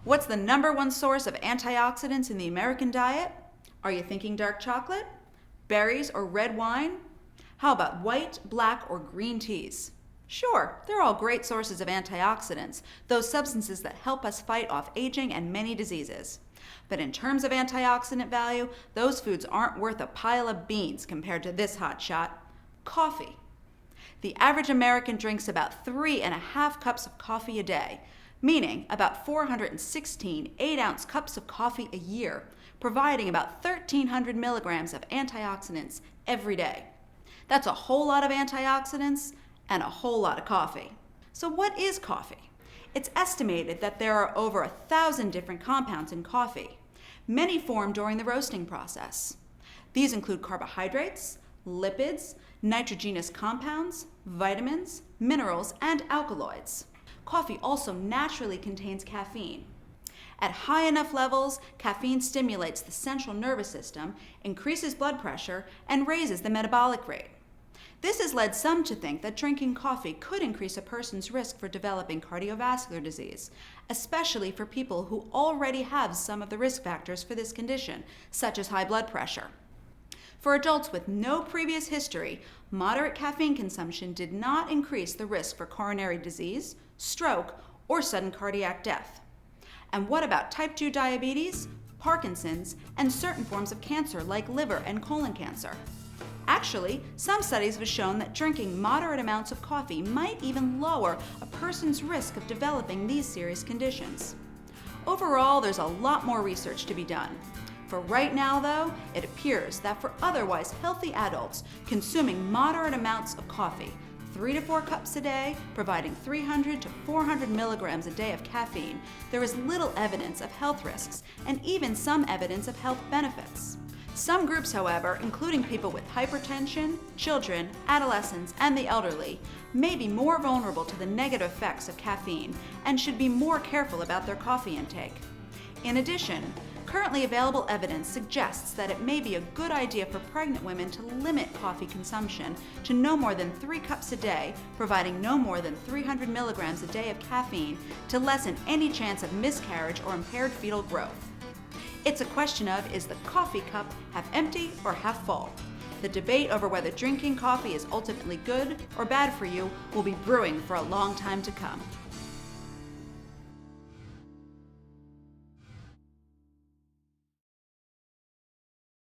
What's the #1 source of antioxidants in the American diet? Are you thinking dark chocolate, berries, or red wine? How about white, black, or green teas? Sure, they're all great sources of antioxidants, those substances that help us fight off aging and many diseases. But in terms of antioxidant value, those foods aren't worth a pile of beans compared to this hotshot, coffee. The average American drinks about 3.5 cups of coffee a day, meaning about 416 8-ounce cups of coffee a year, providing about 1,300 milligrams of antioxidants every day. That's a whole lot of antioxidants and a whole lot of coffee. So what is coffee? It's estimated that there are over 1,000 different compounds in coffee. Many form during the roasting process. These include carbohydrates, lipids, nitrogenous compounds, vitamins, minerals, and alkaloids. Coffee also naturally contains caffeine. At high enough levels, caffeine stimulates the central nervous system, increases blood pressure, and raises the metabolic rate. This has led some to think that drinking coffee could increase a person's risk for developing cardiovascular disease, especially for people who already have some of the risk factors for this condition, such as high blood pressure. For adults with no previous history, moderate caffeine consumption did not increase the risk for coronary disease, stroke, or sudden cardiac death. And what about type 2 diabetes, Parkinson's, and certain forms of cancer like liver and colon cancer? Actually, some studies have shown that drinking moderate amounts of coffee might even lower a person's risk of developing these serious conditions. Overall, there's a lot more research to be done. For right now, though, it appears that for otherwise healthy adults, consuming moderate amounts of coffee, 3 to 4 cups a day, providing 300 to 400 milligrams a day of caffeine, there is little evidence of health risks and even some evidence of health benefits. Some groups, however, including people with hypertension, children, adolescents, and the elderly, may be more vulnerable to the negative effects of caffeine and should be more careful about their coffee intake. In addition, currently available evidence suggests that it may be a good idea for pregnant women to limit coffee consumption to no more than 3 cups a day, providing no more than 300 milligrams a day of caffeine to lessen any chance of miscarriage or impaired fetal growth. It's a question of, is the coffee cup half empty or half full? The debate over whether drinking coffee is ultimately good or bad for you will be brewing for a long time to come.